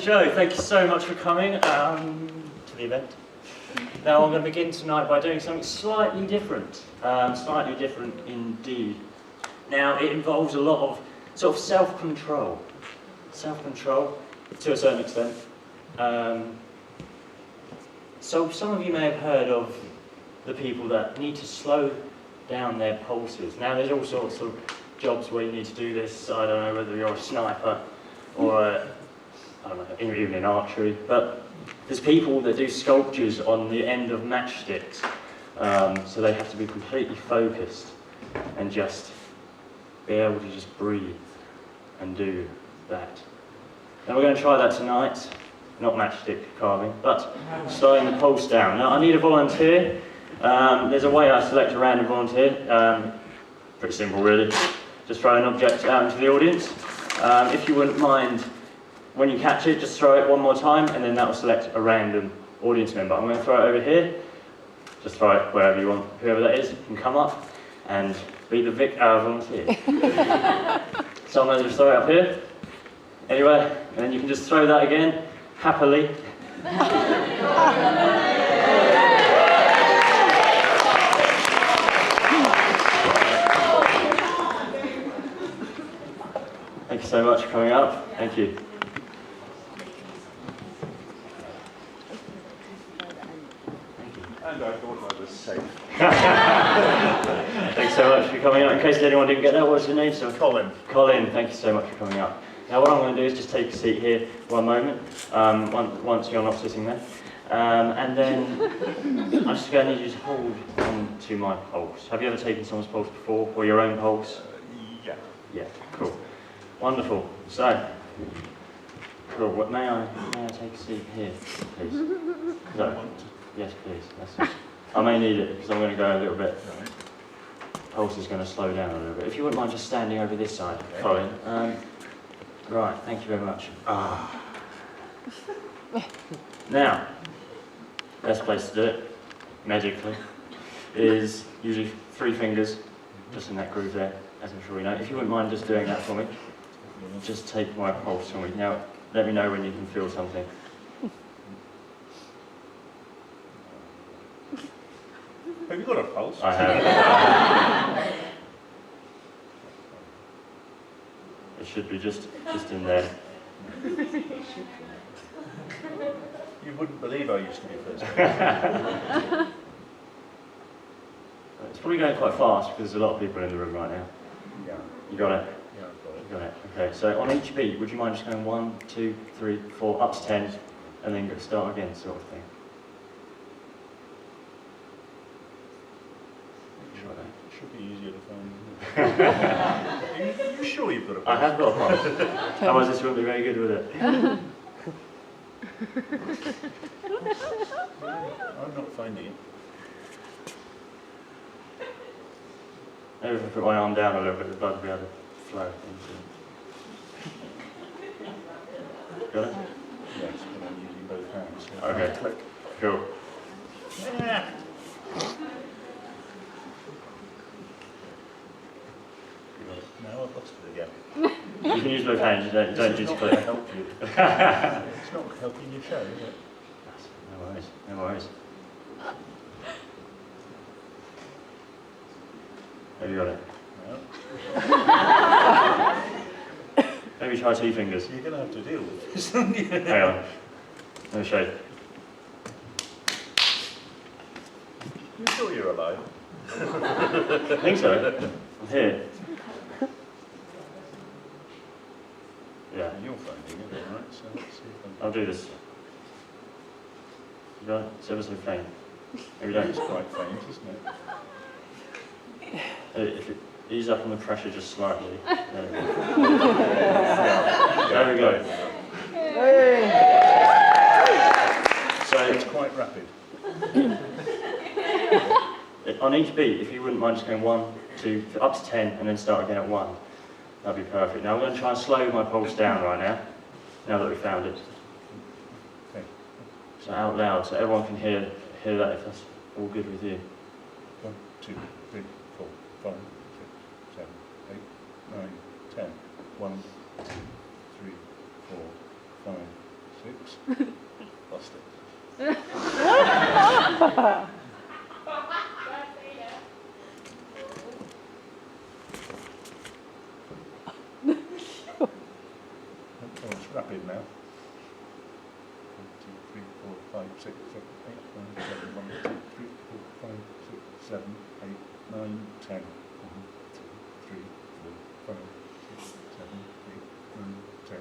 show. Thank you so much for coming to the event. Now I'm going to begin tonight by doing something slightly different. Slightly different indeed. Now it involves a lot of sort of self-control. Self-control to a certain extent. So some of you may have heard of the people that need to slow down their pulses. Now there's all sorts of jobs where you need to do this. I don't know whether you're a sniper or I don't know, even in archery, but there's people that do sculptures on the end of matchsticks, so they have to be completely focused and just be able to just breathe and do that. Now we're going to try that tonight, not matchstick carving, but slowing the pulse down. Now I need a volunteer. There's a way I select a random volunteer, pretty simple really. Just throw an object out into the audience. If you wouldn't mind, when you catch it, just throw it one more time, and then that will select a random audience member. I'm going to throw it over here. Just throw it wherever you want. Whoever that is can come up and be the volunteer. So I'm going to just throw it up here. Anyway, and then you can just throw that again, happily. Thank you so much for coming up. Thank you. And I thought I was safe. Thanks so much for coming up. In case anyone didn't get that, what's your name, sir? Colin. Colin, thank you so much for coming up. Now what I'm going to do is just take a seat here one moment, once you're not sitting there. And then I'm just going to need you to hold on to my pulse. Have you ever taken someone's pulse before, or your own pulse? Yeah. Yeah, cool. Wonderful. So, cool. May I take a seat here, please? So, yes, please. That's it. I may need it because I'm going to go a little bit. Right. Pulse is going to slow down a little bit. If you wouldn't mind just standing over this side, okay. Colin. Right, thank you very much. Now, best place to do it, medically, is usually 3 fingers, just in that groove there, as I'm sure you know. If you wouldn't mind just doing that for me, just take my pulse from me. Now, let me know when you can feel something. Have you got a pulse? I have. It should be just in there. You wouldn't believe I used to be first. It's probably going quite fast because there's a lot of people in the room right now. Yeah. You got it? Yeah, I've got it. You got it. Okay, so on each beat, would you mind just going 1, 2, 3, 4, up to 10, and then start again, sort of thing? It should be easier to find. Are you sure you've got a pulse? I have got a pulse. Otherwise this wouldn't be very good, would it? I'm not finding it. Maybe if I put my arm down a little bit, the blood will be able to flow into it. Got it? Yes, but I'm using both hands. So Okay. Click. Cool. Yeah. Now I've lost it again. You can use both hands, you don't need to It's not click. going to help you. It's not helping your show, is it? No worries, no worries. Have you got it? No. Maybe try 2 fingers. You're going to have to deal with this, aren't you? Hang on. Let me show you. You sure you're alive? I think so. I'm here. Yeah, You're finding it, all right? So let's see if I'll do this. You got it? It's ever so faint. Maybe It's don't. quite faint, isn't it? If it ease up on the pressure just slightly. There we go. So It's quite rapid. on each beat, if you wouldn't mind just going 1, 2, up to 10, and then start again at 1, that'd be perfect. Now I'm going to try and slow my pulse down right now that we've found it. Okay. So out loud, so everyone can hear that if that's all good with you. 1, 2, 3, 4, 5, 6, 7, 8, 9, 10. 1, 2, 3, 4, 5, Oops. Lost it. Oh, it's rapid now. 1, 2, 3, 4, 5, 6, 7, 8, 9, 10. 1, 2, 3, 4, 5, 6, 7, 8, 9, 10. 1, 2, 3, 4, 5, 6, 7, 8, 9, 10. 1,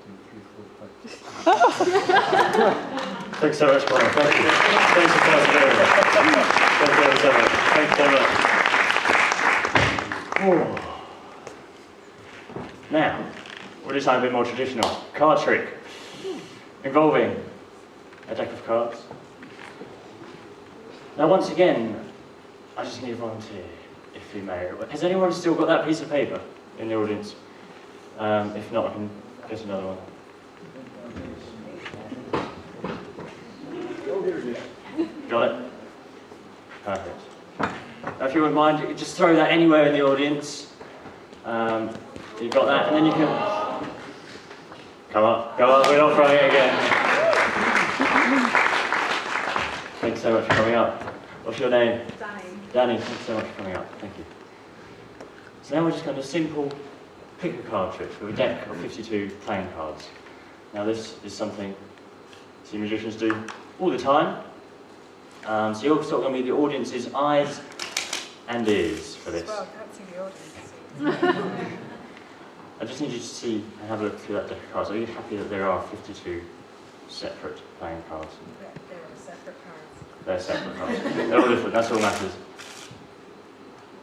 2, 3, 4, 5. Thanks so much, Brian. Thank you. Thanks for persevering. Thank you so much. Thanks so much. Oh. Now, we'll do something a bit more traditional. Card trick. Involving a deck of cards. Now, once again, I just need a volunteer, if you may. Has anyone still got that piece of paper in the audience? If not, I can get another one. Got it? Perfect. Now, if you wouldn't mind, just throw that anywhere in the audience. You've got that, and then you can... Come up, we're not throwing it again. Thanks so much for coming up. What's your name? Danny. Danny, thanks so much for coming up. Thank you. So now we're just going to simple pick a card trick with a deck of 52 playing cards. Now this is something some magicians do all the time. So you're sort of going to be the audience's eyes and ears for this. Well, I can't see the audience. I just need you to see and have a look through that deck of cards. Are you happy that there are 52 separate playing cards? They're all separate cards. They're separate cards. They're all different, that's all that matters.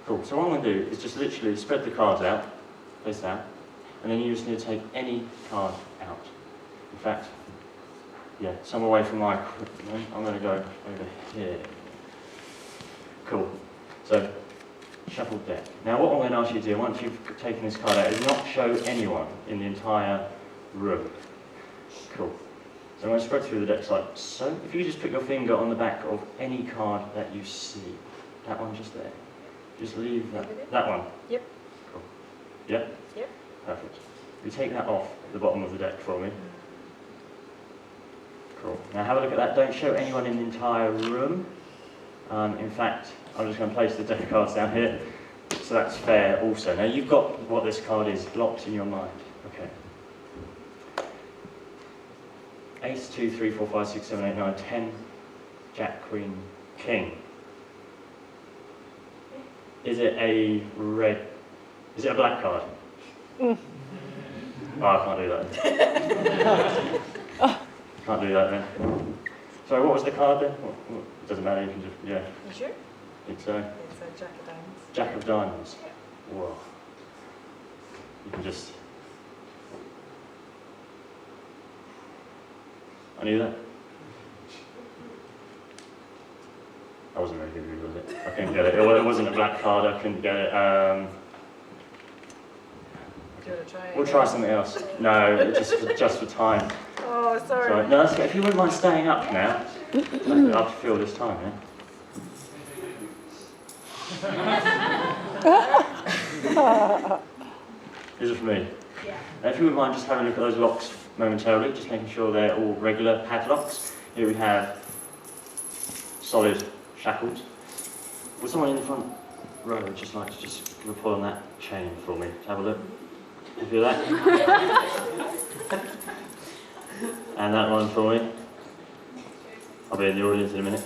Cool, so what I'm going to do is just literally spread the cards out, face down, and then you just need to take any card out. In fact, yeah, some away from my equipment. I'm going to go over here. Cool. So, shuffle deck. Now what I'm going to ask you to do, once you've taken this card out, is not show anyone in the entire room. Cool. So I'm going to spread through the decks like so. If you just put your finger on the back of any card that you see, that one just there. Just leave that one. Yep. Cool. Yep? Yep. Perfect. You take that off the bottom of the deck for me. Cool. Now have a look at that. Don't show anyone in the entire room. In fact, I'm just going to place the deck of cards down here. So that's fair also. Now you've got what this card is locked in your mind. Okay. Ace, 2, 3, 4, 5, 6, 7, 8, 9, 10. Jack, Queen, King. Is it a red? Is it a black card? Oh, I can't do that. Can't do that then. Sorry, what was the card then? It doesn't matter, you can just, yeah. You sure? I think so. It's a Jack of Diamonds. Jack of Diamonds. Whoa. You can just... I knew that. That wasn't very good, was it? I couldn't get it. It wasn't a black card, I couldn't get it. Do you want to try it? We'll try something else. No, just for time. Oh, sorry. Sorry. No, that's okay. If you wouldn't mind staying up now, I'll fill this time, yeah? These are for me. Yeah. Now, if you wouldn't mind just having a look at those locks momentarily, just making sure they're all regular padlocks. Here we have solid shackles. Would someone in the front row just like to just give a pull on that chain for me? Have a look. You feel that? And that one for me. I'll be in the audience in a minute.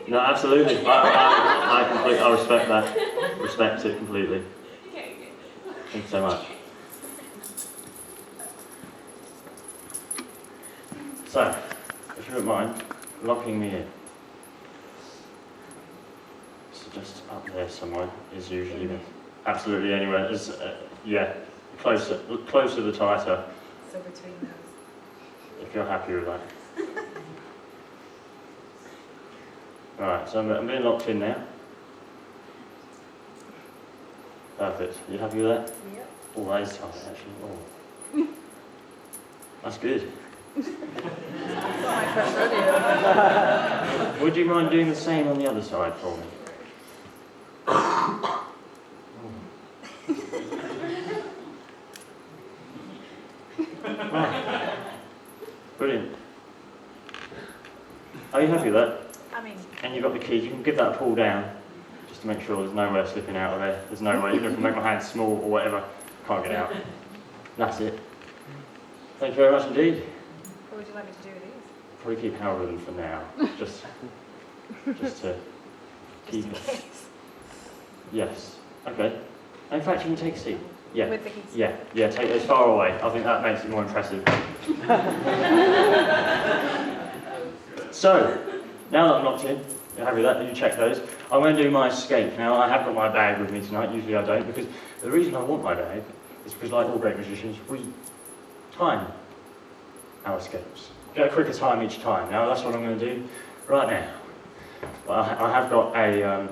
No, absolutely. I respect that. Respect it completely. Thank you so much. So, if you wouldn't mind locking me in. So just up there somewhere is usually the, absolutely anywhere. Is yeah, closer the tighter. So between those. If you're happy with that. Alright, so I'm being locked in now. Perfect. You happy with that? Yep. Oh, that is tight actually. Oh. That's good. That's not my first rodeo. Would you mind doing the same on the other side for me? Right. Brilliant. Are you happy with that? I mean, And you've got the keys. You can give that a pull down, just to make sure there's nowhere slipping out of there. There's no way, even if I make my hand small or whatever, can't get out. That's it. Thank you very much indeed. what would you like me to do with these? Probably keep Harold for now, just to Just keep in it. case. Yes. Okay. In fact, you can take a seat. Yeah. With the keys. Yeah, take it as far away. I think that makes it more impressive. So, now that I'm locked in, you're happy with that, you check those. I'm going to do my escape. Now, I have got my bag with me tonight, usually I don't, because the reason I want my bag is because, like all great magicians, we time our escapes. Get a quicker time each time. Now, that's what I'm going to do right now. But I have got a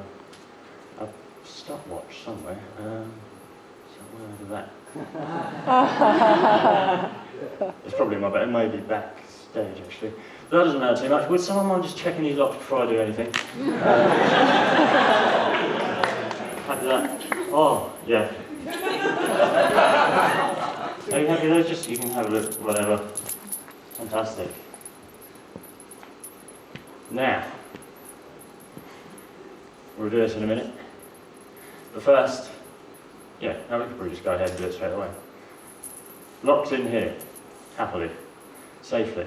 stopwatch somewhere. Somewhere over that. It's probably in my bag. It may be backstage, actually. But that doesn't matter too much. Would someone mind just checking these locks before I do anything? Happy with that? Oh, yeah. Are you happy with those? Just, you can have a look, whatever. Fantastic. Now, we'll do this in a minute. But first, yeah, now we can probably just go ahead and do it straight away. Locked in here, happily, safely.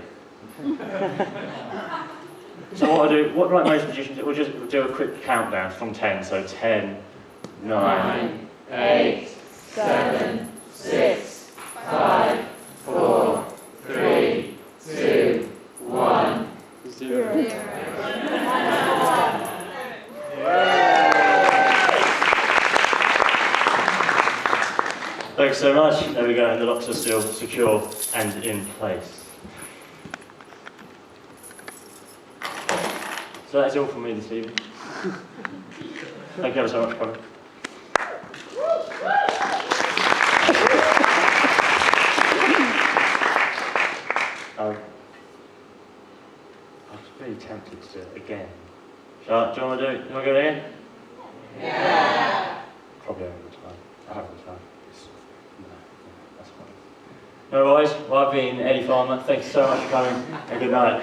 So what like most magicians do, we'll just do a quick countdown from 10. So 10, 9, 8, 7, 6, 5, 4, 3, 2, 1, 0. Thanks so much. There we go, and the locks are still secure and in place. So that's all from me this evening. Thank you ever so much, Colin. I was really tempted to do it again. Do you want to do it? Do you want to go again? Yeah. Probably over the time. I have the time. No, that's fine. No worries. Well, I've been Eddie Farmer. Thank you so much for coming, and good night.